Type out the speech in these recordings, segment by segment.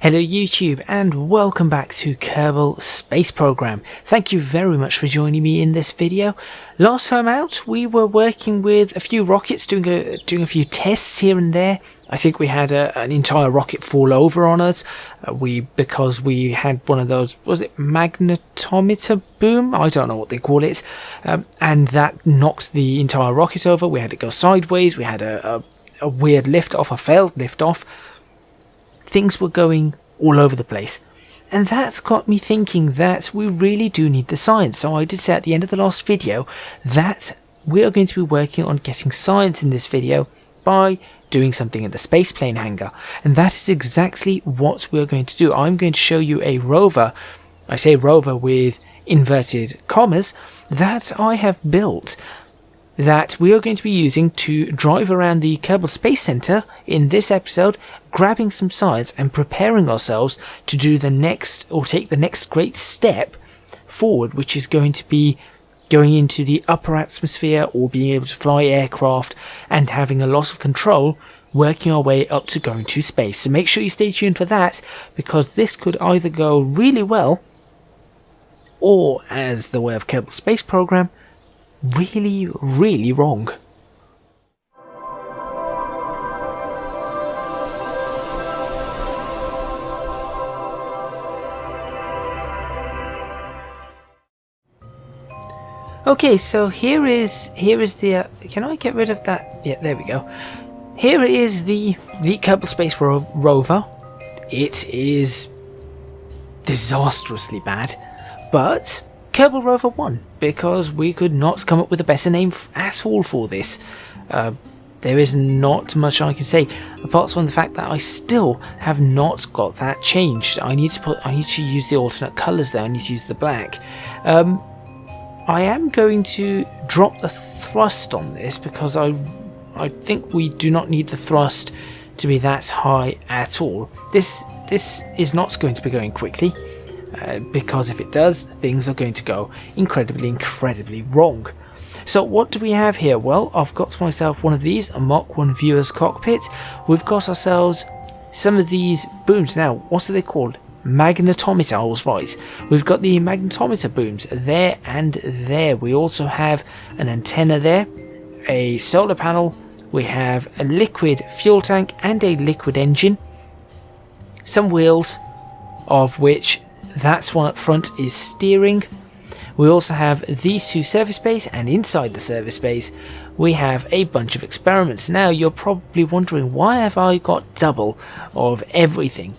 Hello YouTube and welcome back to Kerbal Space Program. Thank you very much for joining me in this video. Last time out we were working with a few rockets, doing a few tests here and there. I think we had an entire rocket fall over on us because we had one of those, was it magnetometer boom? I don't know what they call it. And that knocked the entire rocket over. We had it go sideways. We had a weird lift off, a failed lift off. Things were going all over the place. And that's got me thinking that we really do need the science. So I did say at the end of the last video that we are going to be working on getting science in this video by doing something in the spaceplane hangar. And that is exactly what we're going to do. I'm going to show you a rover, I say rover with inverted commas, that I have built, that we are going to be using to drive around the Kerbal Space Centre in this episode, grabbing some science and preparing ourselves to do the next, or take the next great step forward, which is going to be going into the upper atmosphere or being able to fly aircraft and having a loss of control, working our way up to going to space. So make sure you stay tuned for that, because this could either go really well or, as the way of Kerbal Space Program, really, really wrong. Okay, so here is the can I get rid of that? Yeah, there we go. Here is the Kerbal Space Rover. It is disastrously bad, but Kerbal Rover won, because we could not come up with a better name at all for this. There is not much I can say, apart from the fact that I still have not got that changed. I need to use the alternate colours there. I need to use the black. I am going to drop the thrust on this, because I think we do not need the thrust to be that high at all. This is not going to be going quickly. Because if it does, things are going to go incredibly wrong. So what do we have here? Well, I've got myself one of these, a Mach 1 viewer's cockpit. We've got ourselves some of these booms. Now, what are they called? Magnetometer, I was right. We've got the magnetometer booms there and there. We also have an antenna there, a solar panel. We have a liquid fuel tank and a liquid engine. Some wheels, of which that one up front is steering. We also have these two service bays, and inside the service bays we have a bunch of experiments. Now you're probably wondering, why have I got double of everything?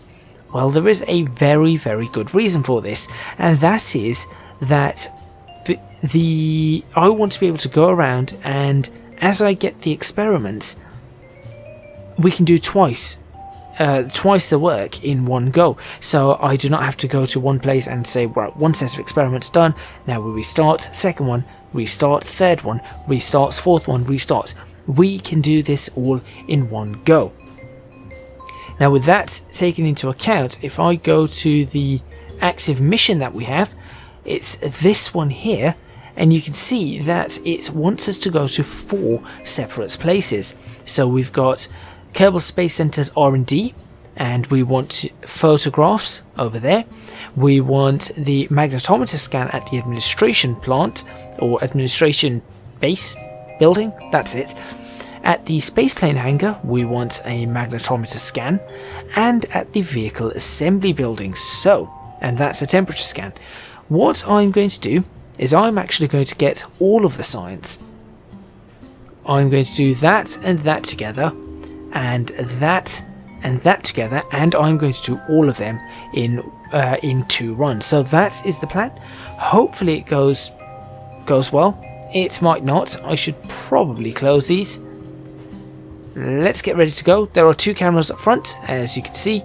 Well, there is a very good reason for this, and that is that I want to be able to go around, and as I get the experiments, we can do twice the work in one go. So I do not have to go to one place and say, right, one set of experiments done, now we restart, second one, restart, third one, restarts, fourth one, restarts. We can do this all in one go. Now with that taken into account, if I go to the active mission that we have, it's this one here, and you can see that it wants us to go to 4 separate places. So we've got Kerbal Space Centre's R&D, and we want photographs over there. We want the magnetometer scan at the administration plant, or administration base building, that's it. At the spaceplane hangar we want a magnetometer scan, and at the vehicle assembly building, and that's a temperature scan. What I'm going to do is I'm actually going to get all of the science. I'm going to do that and that together, and that together, and I'm going to do all of them in 2 runs. So that is the plan. Hopefully it goes well. It might not. I should probably close these. Let's get ready to go. There are 2 cameras up front, as you can see,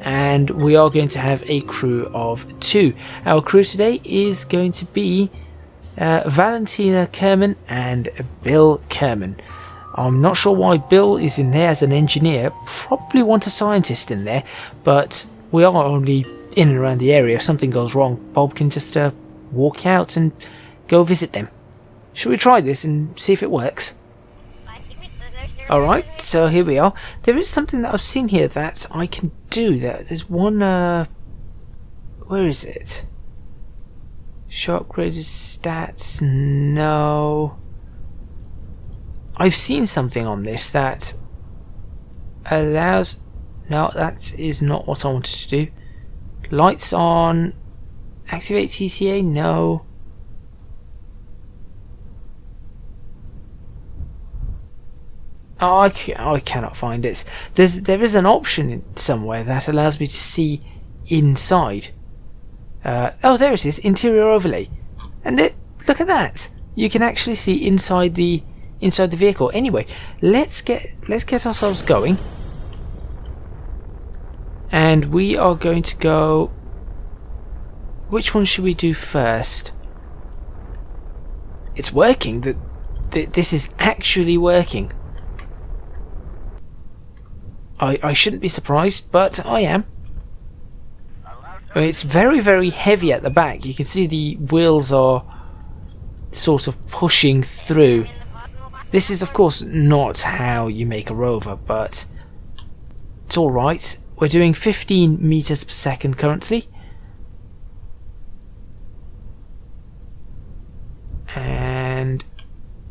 and we are going to have a crew of 2. Our crew today is going to be Valentina Kerman and Bill Kerman. I'm not sure why Bill is in there as an engineer. Probably want a scientist in there, but we are only in and around the area. If something goes wrong, Bob can just walk out and go visit them. Should we try this and see if it works? Alright, so here we are. There is something that I've seen here that I can do. There's one, where is it? Show upgraded stats? No. I've seen something on this that allows... No, that is not what I wanted to do. Lights on. Activate TCA? No. Oh, I cannot find it. There is an option somewhere that allows me to see inside. Oh, there it is. Interior overlay. And look at that. You can actually see inside the vehicle. Anyway, let's get ourselves going. And we are going to go... Which one should we do first? It's working. This is actually working. I shouldn't be surprised, but I am. I mean, it's very, very heavy at the back. You can see the wheels are sort of pushing through. This is, of course, not how you make a rover, but it's alright. We're doing 15 meters per second currently. And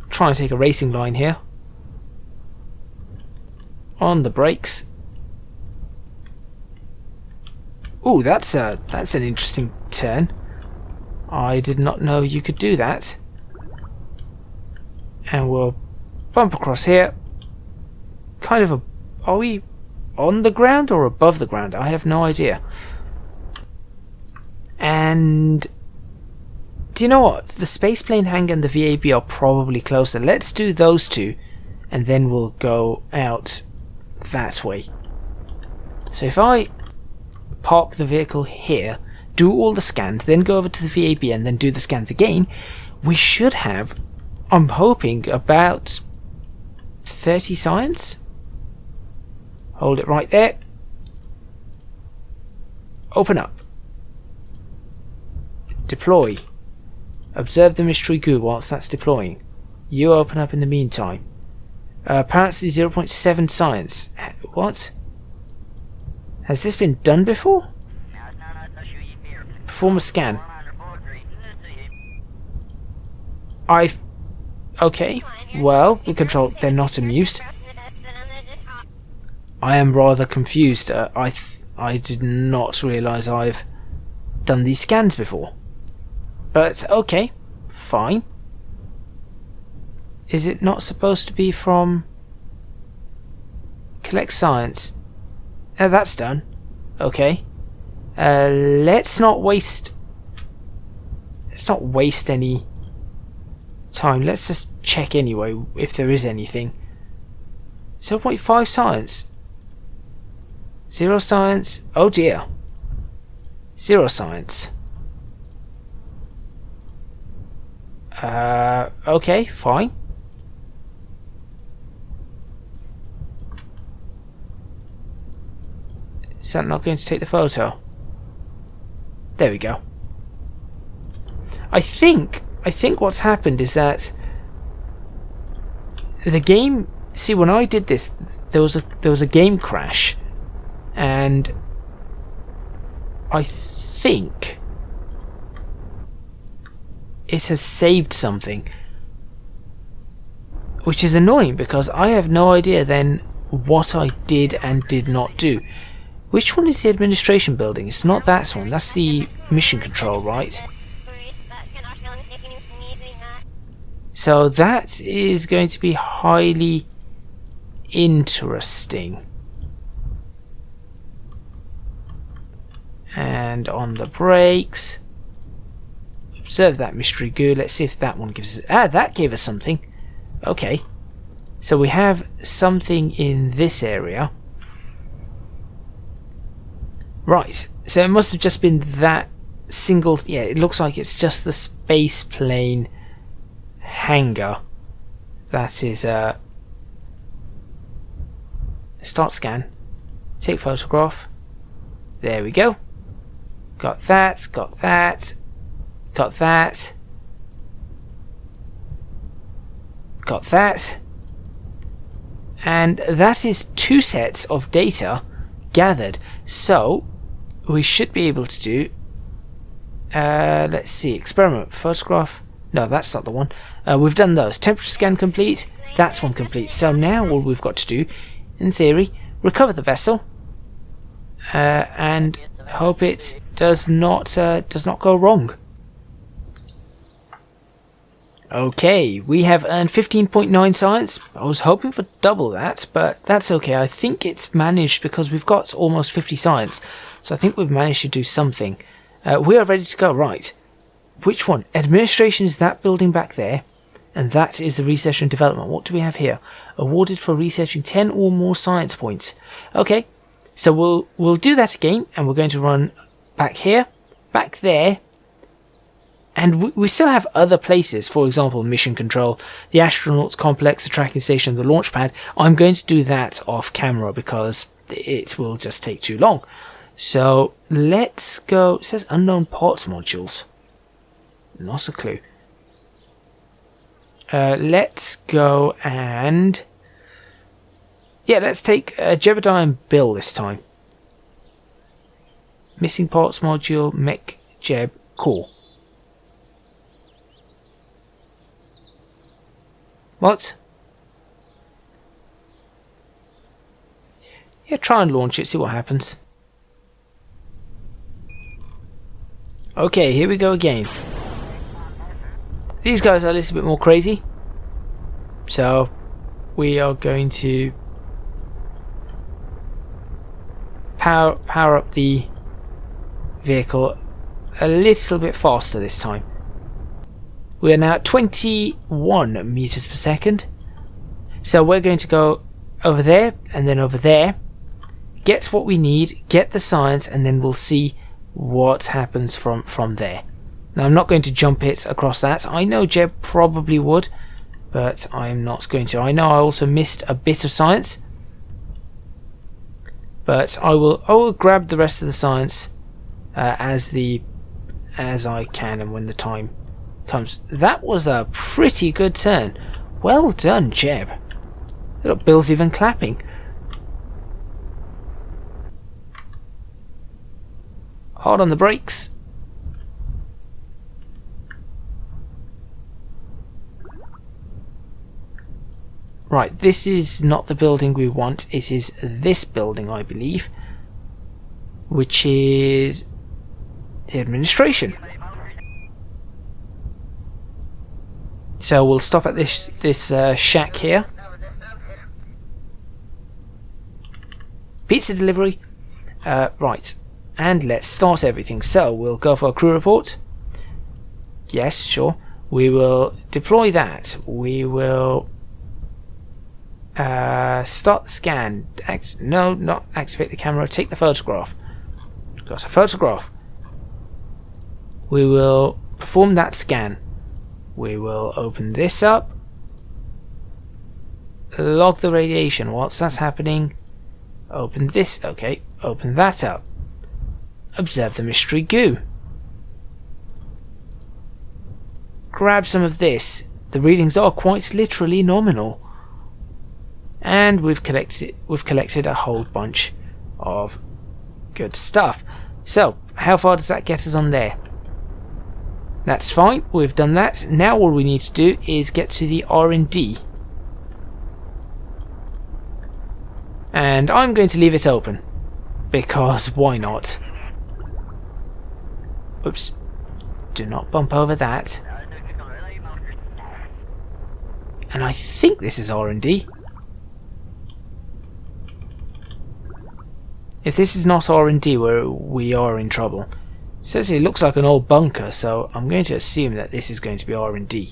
trying to take a racing line here. On the brakes. Ooh, that's an interesting turn. I did not know you could do that. And we'll bump across here. Kind of are we on the ground or above the ground? I have no idea. And do you know what? The spaceplane hangar and the VAB are probably closer. Let's do those two, and then we'll go out that way. So if I park the vehicle here, do all the scans, then go over to the VAB and then do the scans again, we should have, I'm hoping, about 30 science. Hold it right there. Open up. Deploy. Observe the mystery goo whilst that's deploying. You open up in the meantime. Apparently 0.7 science. What? Has this been done before? Perform a scan. Okay. Well, the control... They're not amused. I am rather confused. I did not realise I've done these scans before. But, okay. Fine. Is it not supposed to be from... Collect science? That's done. Okay. Let's not waste any time. Let's just check anyway if there is anything. 0.5 science. 0 science. Oh dear. 0 science. Okay, fine. Is that not going to take the photo? There we go. I think what's happened is that the game... See, when I did this, there was a game crash, and I think it has saved something, which is annoying because I have no idea then what I did and did not do. Which one is the administration building? It's not that one. That's the mission control, right? So that is going to be highly interesting. And on the brakes. Observe that mystery goo. Let's see if that one gives us... Ah, that gave us something. Okay. So we have something in this area. Right, so it must have just been that single... Yeah, it looks like it's just the space plane hangar. That is... Start scan. Take photograph. There we go. Got that, got that. Got that. Got that. And that is 2 sets of data gathered. So we should be able to do, let's see, experiment, photograph. No, that's not the one. We've done those. Temperature scan complete. That's one complete. So now all we've got to do, in theory, recover the vessel and hope it does not go wrong. Okay, we have earned 15.9 science. I was hoping for double that, but that's okay. I think it's managed because we've got almost 50 science. So I think we've managed to do something. We are ready to go. Right. Which one? Administration is that building back there. And that is the research and development. What do we have here? Awarded for researching 10 or more science points. Okay, so we'll do that again. And we're going to run back here, back there. And we still have other places, for example, mission control, the astronauts complex, the tracking station, the launch pad. I'm going to do that off camera because it will just take too long. So let's go. It says unknown parts modules. Not a clue. Let's go and... yeah, let's take Jebediah and Bill this time. Missing parts module, mech, Jeb, core. What? Yeah, try and launch it, see what happens. Okay, here we go again. These guys are a little bit more crazy. So, we are going to power up the vehicle a little bit faster this time. We are now at 21 meters per second. So we're going to go over there and then over there. Get what we need, get the science, and then we'll see what happens from there. Now I'm not going to jump it across that. I know Jeb probably would, but I'm not going to. I know I also missed a bit of science. But I will grab the rest of the science as I can and when the time comes. That was a pretty good turn. Well done, Jeb. Look, Bill's even clapping. Hard on the brakes. Right, this is not the building we want. It is this building, I believe, which is the administration. So we'll stop at this shack here. Pizza delivery. Right, and let's start everything. So we'll go for a crew report. Yes, sure. We will deploy that. We will start the scan. No, not activate the camera. Take the photograph. Got a photograph. We will perform that scan. We will open this up. Log the radiation. Whilst that's happening, open this. Okay, open that up. Observe the mystery goo. Grab some of this. The readings are quite literally nominal. And we've collected a whole bunch of good stuff. So, how far does that get us on there? That's fine, we've done that. Now all we need to do is get to the R&D. And I'm going to leave it open. Because why not? Oops. Do not bump over that. And I think this is R&D. If this is not R&D, we are in trouble. It says it looks like an old bunker, so I'm going to assume that this is going to be R&D.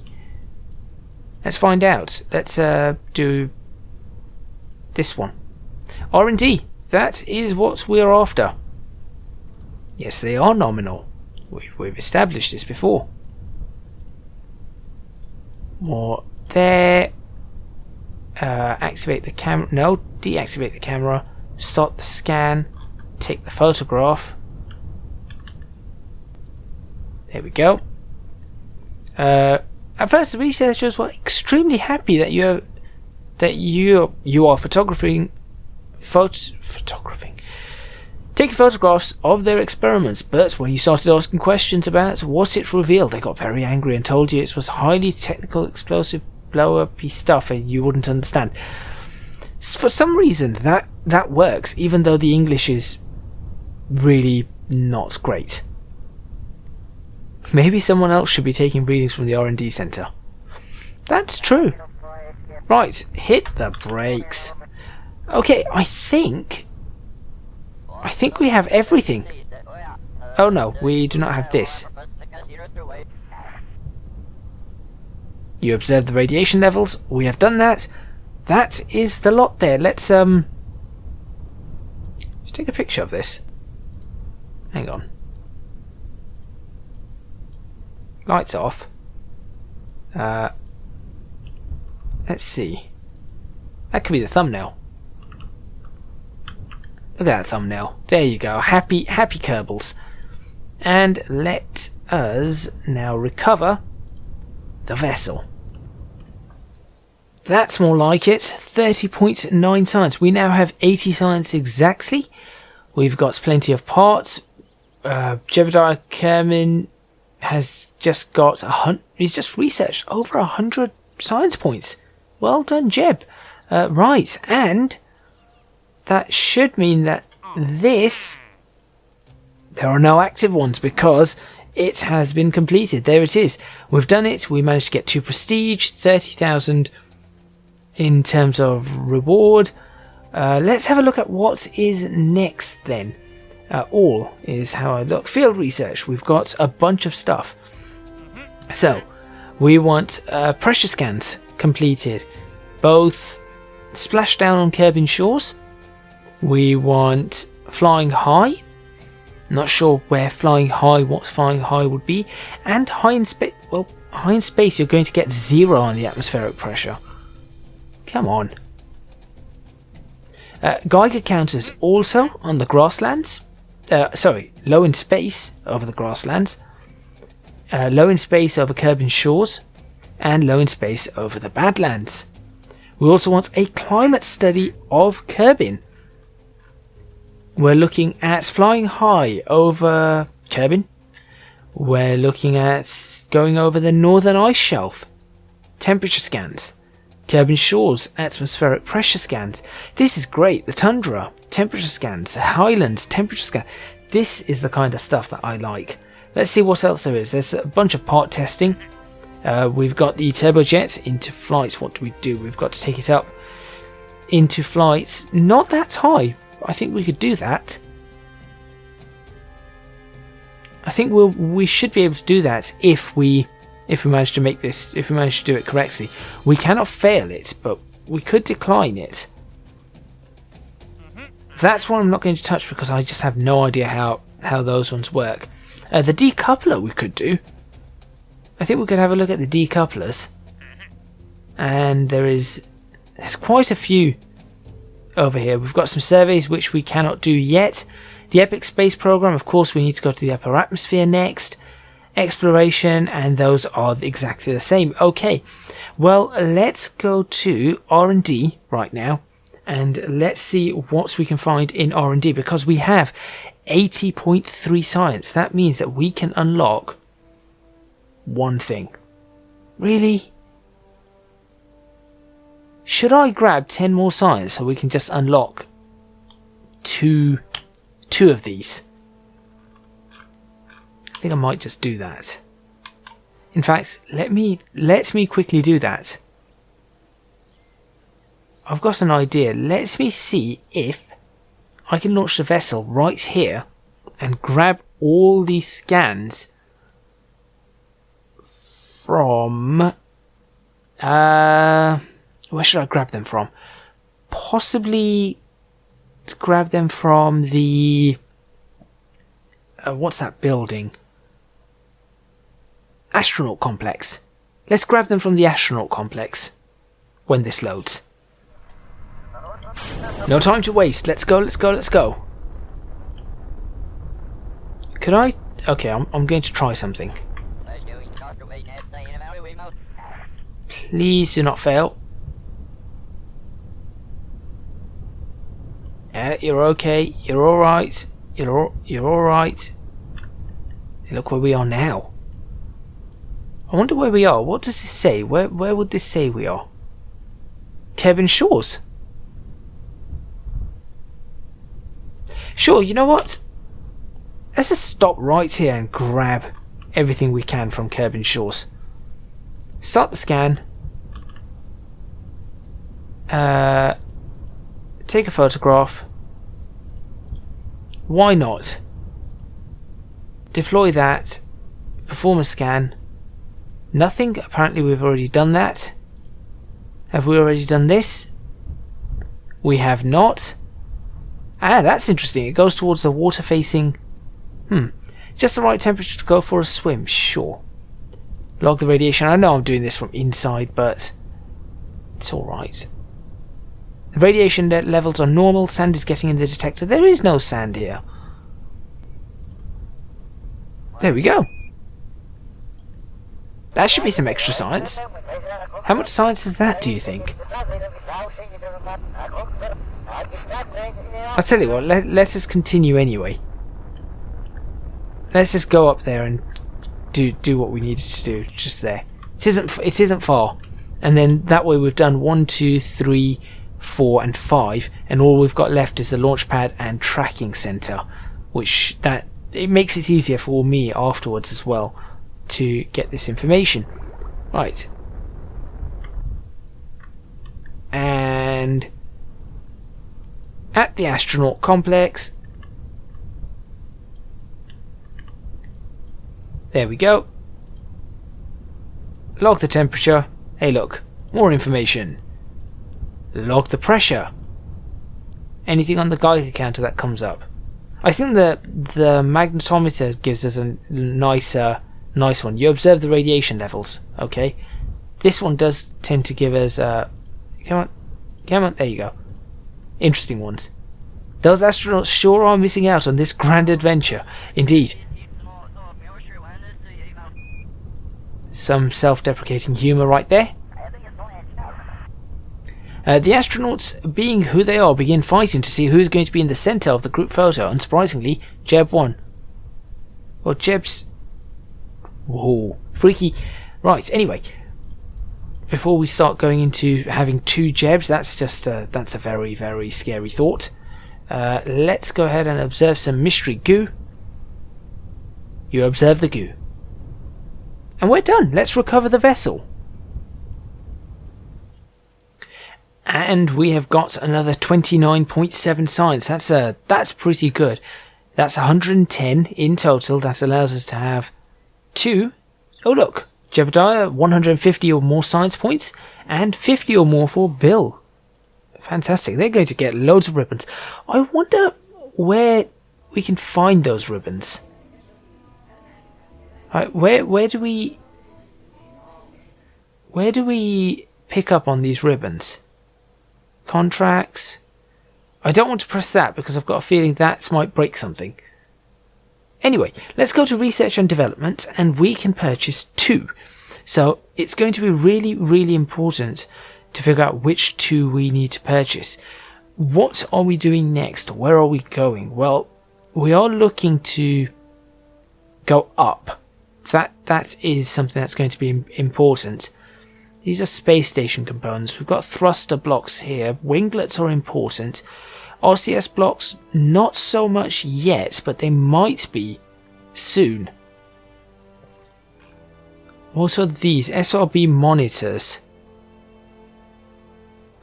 Let's find out. Let's do this one. R&D. That is what we are after. Yes, they are nominal. We've established this before. More there. Activate the camera. No, deactivate the camera. Start the scan. Take the photograph. There we go. At first, the researchers were extremely happy that that you are photographing, taking photographs of their experiments. But when you started asking questions about what it revealed, they got very angry and told you it was highly technical, explosive, blow-up-y stuff, and you wouldn't understand. For some reason, that works, even though the English is really not great. Maybe someone else should be taking readings from the R&D Centre. That's true. Right, hit the brakes. Okay, I think we have everything. Oh no, we do not have this. You observe the radiation levels. We have done that. That is the lot there. Let's take a picture of this. Hang on. Lights off. Let's see. That could be the thumbnail. Look at that thumbnail. There you go. Happy Kerbals. And let us now recover the vessel. That's more like it. 30.9 science. We now have 80 science exactly. We've got plenty of parts. Jebediah Kerman has just got he's just researched over 100 science points. Well done, Jeb. Right, and that should mean that there are no active ones because it has been completed. There it is. We've done it. We managed to get 2 prestige, 30,000 in terms of reward. Let's have a look at what is next then. All is how I look. Field research. We've got a bunch of stuff. So, we want pressure scans completed. Both splashdown on Kerbin shores. We want flying high. Not sure where flying high, what flying high would be. And high in space. Well, high in space you're going to get 0 on the atmospheric pressure. Come on. Geiger counters also on the grasslands. Low in space over the grasslands. Low in space over Kerbin shores. And low in space over the Badlands. We also want a climate study of Kerbin. We're looking at flying high over Kerbin. We're looking at going over the northern ice shelf. Temperature scans. Kerbin shores, atmospheric pressure scans. This is great. The tundra, temperature scans. Highlands, temperature scan. This is the kind of stuff that I like. Let's see what else there is. There's a bunch of part testing. We've got the turbojet into flight. What do? We've got to take it up into flights. Not that high. I think we could do that. I think we should be able to do that if we manage to make this. If we manage to do it correctly, we cannot fail it, but we could decline it. That's one I'm not going to touch because I just have no idea how those ones work. The decoupler we could do. I think we could have a look at the decouplers, and there's quite a few over here. We've got some surveys which we cannot do yet. The Epic Space Program, of course, we need to go to the upper atmosphere next. Exploration, and those are exactly the same. Okay, well, let's go to R&D right now, and let's see what we can find in R&D, because we have 80.3 science. That means that we can unlock one thing. Really? Should I grab 10 more science so we can just unlock two of these? I think I might just do that. In fact, let me quickly do that. I've got an idea. Let me see if I can launch the vessel right here and grab all these scans from where should I grab them from? Possibly to grab them from the what's that building? Astronaut complex. Let's grab them from the astronaut complex when this loads. No time to waste. Let's go, let's go, let's go. Could I? Okay, I'm going to try something. Please do not fail. You're okay. You're alright. You're alright. Hey, look where we are now. I wonder where we are. What does this say? Where would this say we are? Kerbal Shores. Sure, you know what? Let's just stop right here and grab everything we can from Kerbal Shores. Start the scan. Take a photograph. Why not? Deploy that. Perform a scan. Nothing. Apparently we've already done that. Have we already done this? We have not. Ah, that's interesting. It goes towards the water facing... Just the right temperature to go for a swim. Sure. Log the radiation. I know I'm doing this from inside, but it's alright. The radiation levels are normal. Sand is getting in the detector. There is no sand here. There we go. That should be some extra science. How much science is that, do you think? I'll tell you what, let us continue anyway. Let's just go up there and do what we needed to do, just there. It isn't far. And then that way we've done 1, 2, 3, 4 and 5, and all we've got left is the launch pad and tracking center, which it makes it easier for me afterwards as well to get this information. Right. And at the astronaut complex, there we go. Log the temperature. Hey look, more information. Log the pressure. Anything on the Geiger counter that comes up. I think the magnetometer gives us a nice one. You observe the radiation levels. Okay. This one does tend to give us come on, there you go. Interesting ones. Those astronauts sure are missing out on this grand adventure. Indeed. Some self-deprecating humour right there. The astronauts, being who they are, begin fighting to see who's going to be in the centre of the group photo. Unsurprisingly, Jeb won. Well, Jeb's... Whoa, freaky. Right, anyway. Before we start going into having 2 Jebs, that's a very, very scary thought. Let's go ahead and observe some mystery goo. You observe the goo. And we're done. Let's recover the vessel. And we have got another 29.7 science. That's pretty good. That's 110 in total. That allows us to have 2. Oh look, Jebediah, 150 or more science points, and 50 or more for Bill. Fantastic. They're going to get loads of ribbons. I wonder where we can find those ribbons. Right, where do we pick up on these ribbons? Contracts. I don't want to press that because I've got a feeling that might break something. Anyway, let's go to research and development and we can purchase 2. So it's going to be really, really important to figure out which 2 we need to purchase. What are we doing next? Where are we going? Well, we are looking to go up. So that is something that's going to be important. These are space station components. We've got thruster blocks here. Winglets are important. RCS blocks, not so much yet, but they might be soon. What are these? SRB monitors.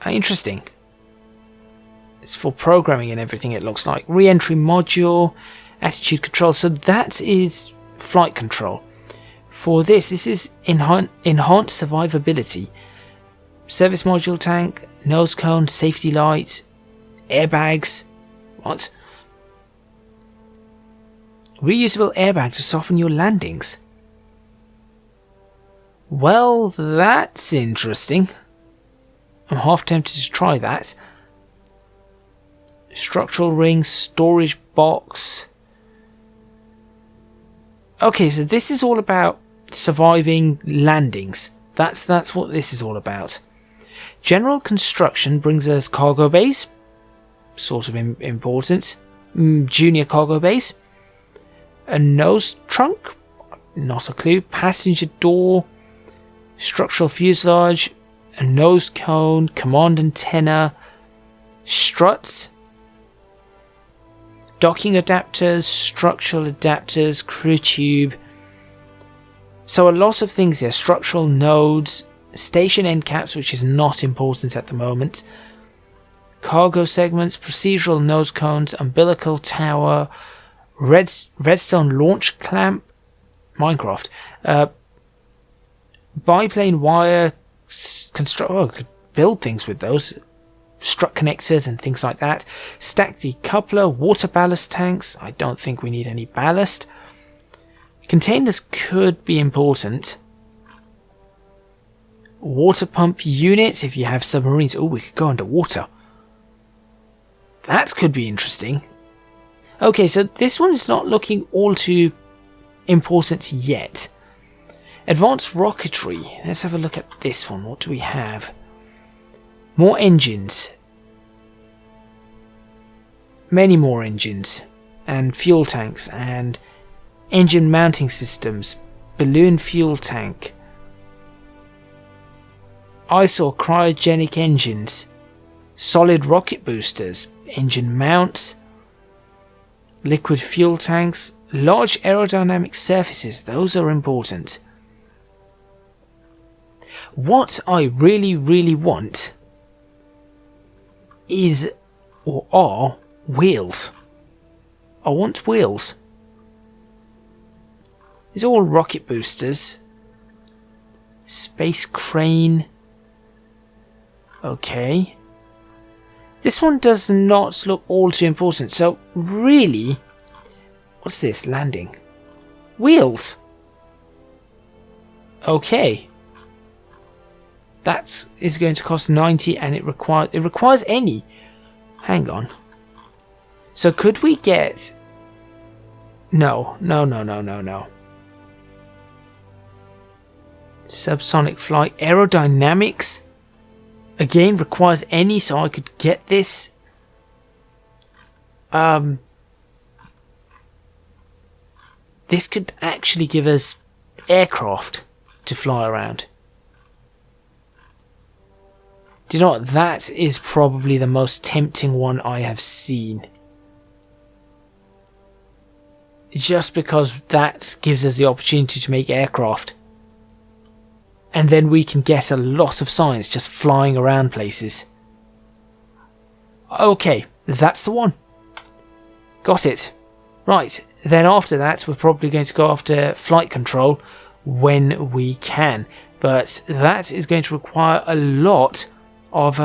Interesting. It's for programming and everything, it looks like. Re-entry module, attitude control. So that is flight control. For this is enhanced survivability. Service module tank, nose cone, safety light, airbags. What? Reusable airbag to soften your landings. Well, that's interesting. I'm half tempted to try that. Structural ring, storage box. Okay, so this is all about surviving landings. That's what this is all about. General construction brings us cargo bays, sort of important. Junior cargo bays. A nose trunk, not a clue. Passenger door, structural fuselage, a nose cone, command antenna, struts, docking adapters, structural adapters, crew tube. So a lot of things here. Structural nodes, station end caps, which is not important at the moment. Cargo segments, procedural nose cones, umbilical tower, redstone launch clamp, Minecraft, biplane wire, could build things with those, strut connectors and things like that. Stack decoupler, water ballast tanks. I don't think we need any ballast. Containers could be important. Water pump units if you have submarines. Oh, we could go underwater. That could be interesting. Okay, so this one is not looking all too important yet. Advanced rocketry. Let's have a look at this one. What do we have? More engines. Many more engines. And fuel tanks. And engine mounting systems. Balloon fuel tank. I saw cryogenic engines. Solid rocket boosters. Engine mounts. Liquid fuel tanks. Large aerodynamic surfaces. Those are important. What I really, really want is, or are, wheels. I want wheels. These are all rocket boosters. Space crane. Okay. This one does not look all too important. So really, what's this? Landing. Wheels. Okay. That is going to cost 90 and it requires any. Hang on. So could we get... No. Subsonic flight. Aerodynamics. Again, requires any, so I could get this. This could actually give us aircraft to fly around. Do you know what? That is probably the most tempting one I have seen. Just because that gives us the opportunity to make aircraft. And then we can get a lot of science just flying around places. Okay, that's the one. Got it. Right, then after that we're probably going to go after flight control when we can. But that is going to require a lot of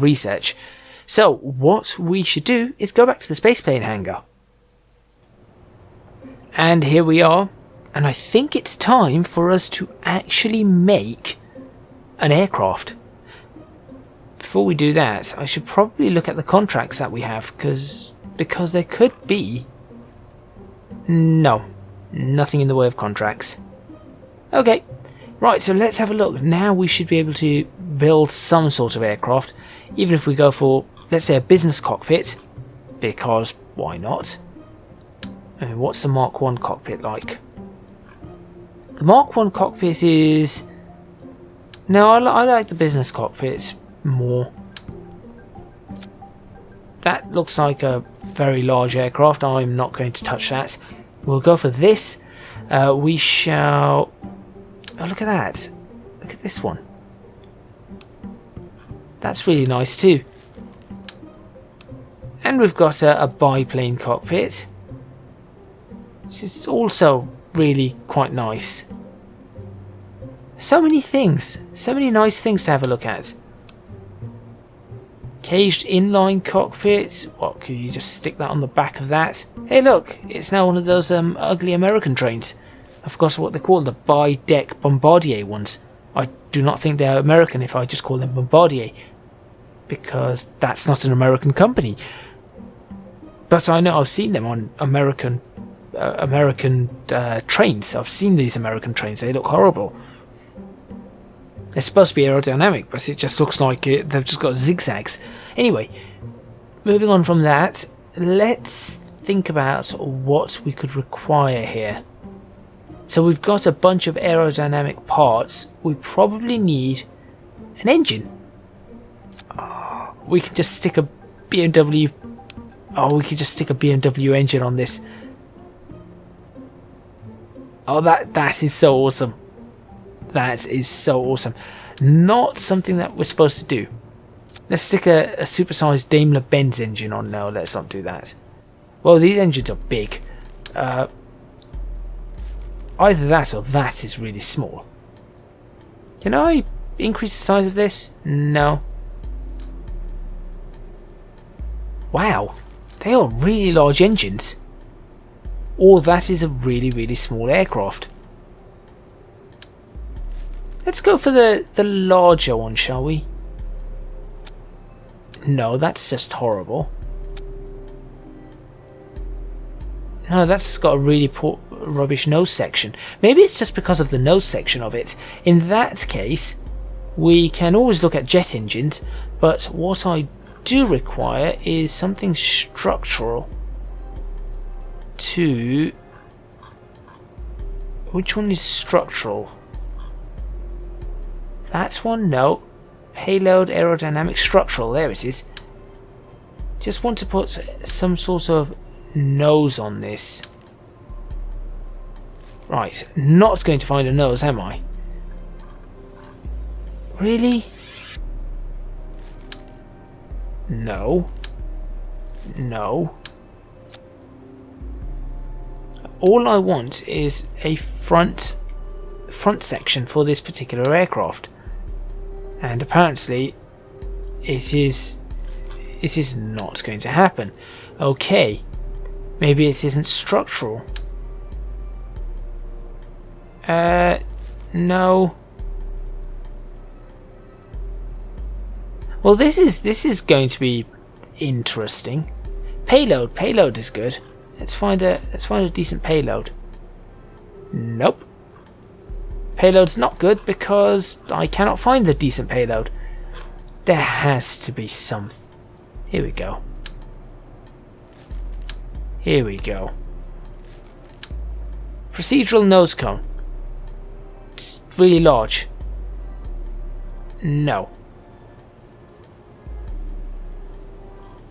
research. So what we should do is go back to the spaceplane hangar. And here we are. And I think it's time for us to actually make an aircraft. Before we do that, I should probably look at the contracts that we have, because there could be... No, nothing in the way of contracts. Okay, right, so let's have a look. Now we should be able to build some sort of aircraft, even if we go for, let's say, a business cockpit, because why not? What's the Mark 1 cockpit like? The Mark 1 cockpit is... No, I like the business cockpit more. That looks like a very large aircraft. I'm not going to touch that. We'll go for this. We shall... Oh, look at that. Look at this one. That's really nice too. And we've got a biplane cockpit, which is also really quite nice. So many things, so many nice things to have a look at. Caged inline cockpit. What, could you just stick that on the back of that? Hey look, it's now one of those ugly American trains. I forgot what they're called, the bi-deck Bombardier ones. I do not think they're American if I just call them Bombardier, because that's not an American company. But I know I've seen them on American trains. I've seen these American trains. They look horrible. It's supposed to be aerodynamic, but it just looks like they've just got zigzags. Anyway, moving on from that, let's think about what we could require here. So we've got a bunch of aerodynamic parts. We probably need an engine. Oh, we can just stick a BMW. Oh, we could just stick a BMW engine on this. Oh, that is so awesome. That is so awesome. Not something that we're supposed to do. Let's stick a supersized Daimler-Benz engine on. No, let's not do that. Well, these engines are big. Either that or that is really small. Can I increase the size of this? No. Wow, they are really large engines. Or that is a really, really small aircraft. Let's go for the larger one, shall we? No, that's just horrible. No, that's got a really poor, rubbish nose section. Maybe it's just because of the nose section of it. In that case, we can always look at jet engines, but what I do require is something structural to... Which one is structural? That one? No. Payload, aerodynamic, structural. There it is. Just want to put some sort of nose on this. Right. Not going to find a nose, am I? Really? No. No. All I want is a front section for this particular aircraft. And apparently it is not going to happen. Okay, maybe it isn't structural. No. Well, this is going to be interesting. Payload is good. Let's find a decent payload. Nope. Payload's not good because I cannot find the decent payload. There has to be some. Here we go. Here we go. Procedural nose cone. It's really large. No.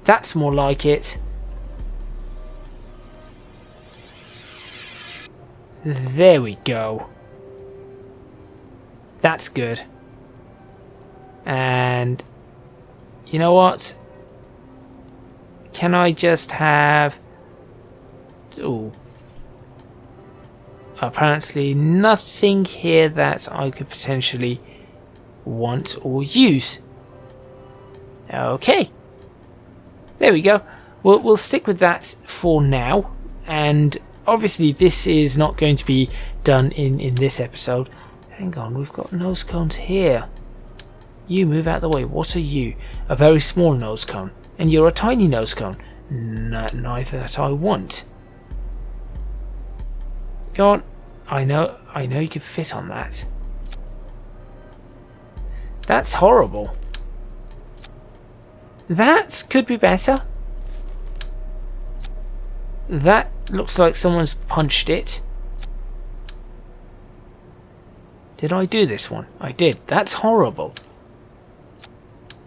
That's more like it. There we go. That's good. And you know what? Can I just have... Ooh. Apparently nothing here that I could potentially want or use. Okay. There we go. We'll stick with that for now. And obviously this is not going to be done in this episode. Hang on, we've got nose cones here. You move out the way. What are you? A very small nose cone. And you're a tiny nose cone. Neither that I want. Go on. I know you can fit on that. That's horrible. That could be better. That looks like someone's punched it. Did I do this one? I did. That's horrible.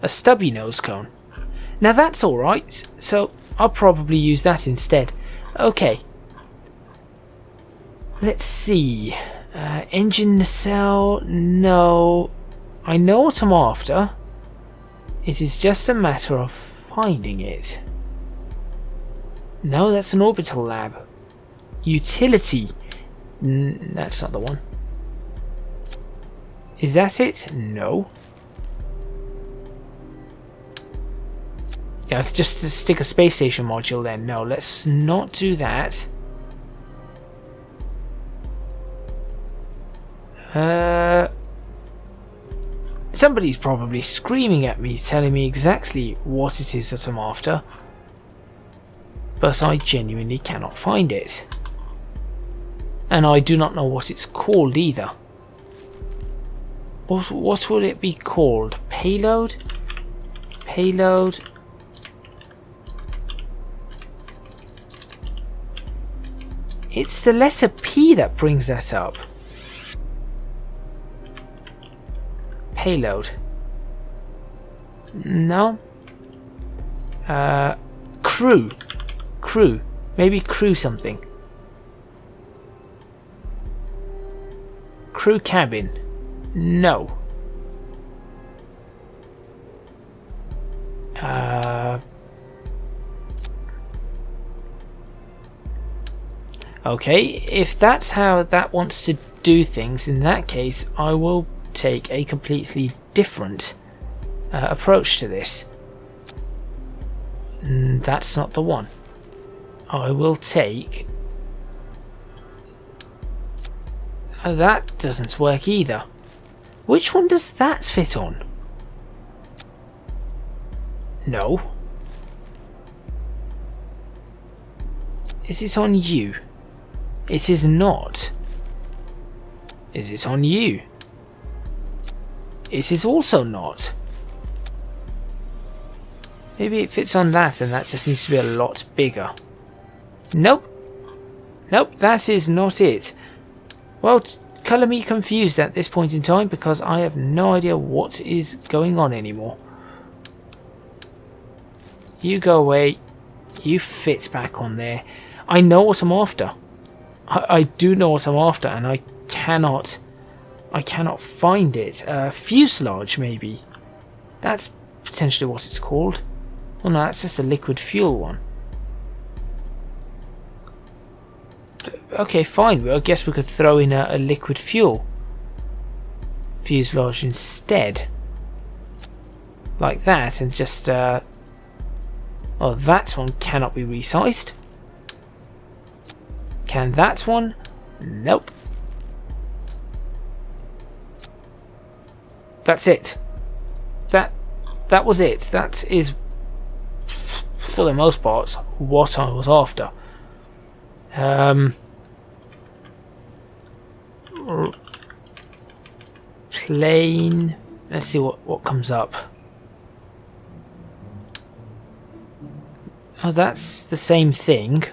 A stubby nose cone. Now that's alright, so I'll probably use that instead. Okay. Let's see. Engine nacelle? No. I know what I'm after. It is just a matter of finding it. No, that's an orbital lab. Utility. That's not the one. Is that it? No. Yeah, I could just stick a space station module then. No, let's not do that. Somebody's probably screaming at me, telling me exactly what it is that I'm after. But I genuinely cannot find it. And I do not know what it's called either. What would it be called? Payload? Payload. It's the letter P that brings that up. Payload. No. Crew. Crew. Maybe crew something. Crew cabin. No. Okay, if that's how that wants to do things, in that case I will take a completely different approach to this. That's not the one. I will take... that doesn't work either. Which one does that fit on? No. Is it on you? It is not. Is it on you? It is also not. Maybe it fits on that and that just needs to be a lot bigger. Nope. Nope, that is not it. Well, colour me confused at this point in time because I have no idea what is going on anymore. You go away. You fit back on there. I know what I'm after. I do know what I'm after, and I cannot find it. Fuselage, maybe. That's potentially what it's called. Oh no, that's just a liquid fuel one. Okay, fine. Well, I guess we could throw in a liquid fuel fuselage instead, like that, and just. Oh, that one cannot be resized. Can that one? Nope. That's it. That was it. That is, for the most part, what I was after. Plane. Let's see what comes up. Oh, that's the same thing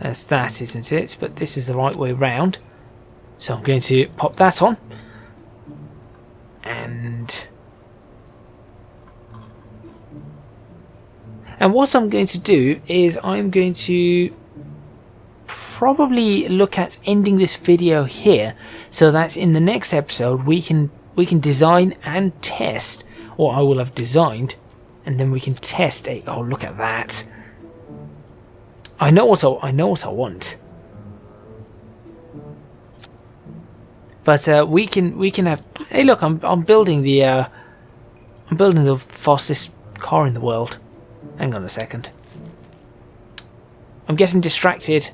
as that, isn't it? But this is the right way round. So I'm going to pop that on. And what I'm going to do is I'm going to probably look at ending this video here, so that in the next episode we can design and test, or I will have designed, and then we can test a. Oh, look at that! I know what I want. But we can have. Hey, look! I'm building the fastest car in the world. Hang on a second. I'm getting distracted.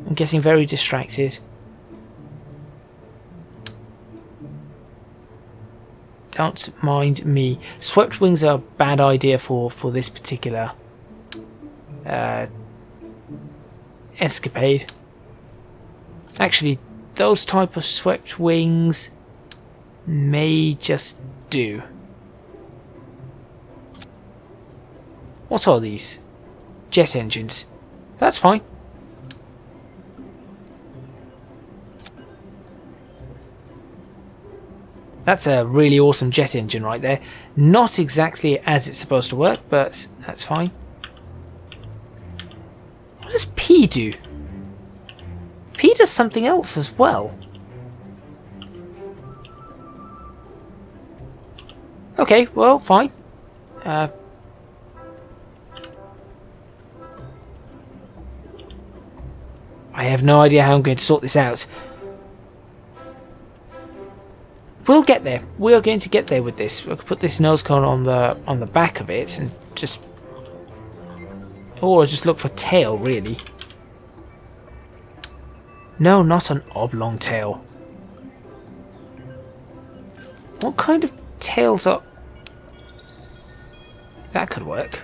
I'm getting very distracted. Don't mind me. Swept wings are a bad idea for this particular escapade. Actually, those type of swept wings may just do. What are these? Jet engines. That's fine. That's a really awesome jet engine right there. Not exactly as it's supposed to work, but that's fine. What does P do? P does something else as well. Okay, well, fine. I have no idea how I'm going to sort this out. We'll get there. We are going to get there with this. We'll put this nose cone on the back of it and just, or just look for tail, really. No, not an oblong tail. What kind of tails are? That could work.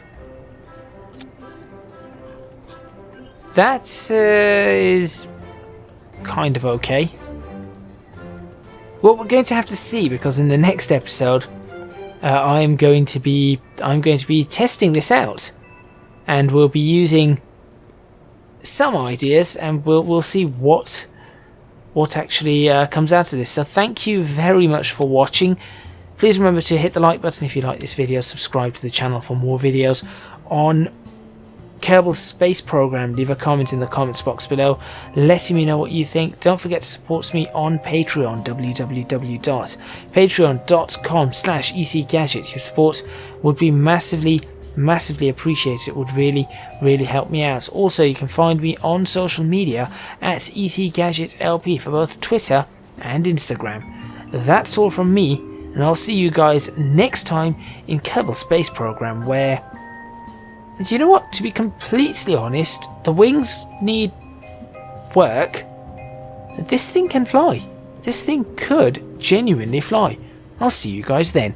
That is kind of okay. Well, we're going to have to see, because in the next episode, I'm going to be testing this out, and we'll be using some ideas, and we'll see what actually comes out of this. So thank you very much for watching. Please remember to hit the like button if you like this video, subscribe to the channel for more videos on Kerbal Space Program. Leave a comment in the comments box below letting me know what you think. Don't forget to support me on Patreon, www.patreon.com/ecgadget. Your support would be massively appreciated. It would really help me out. Also, you can find me on social media at ecgadgetlp for both Twitter and Instagram. That's all from me, and I'll see you guys next time in Kerbal Space Program, where, and you know what, to be completely honest, the wings need work. This thing can fly. This thing could genuinely fly. I'll see you guys then.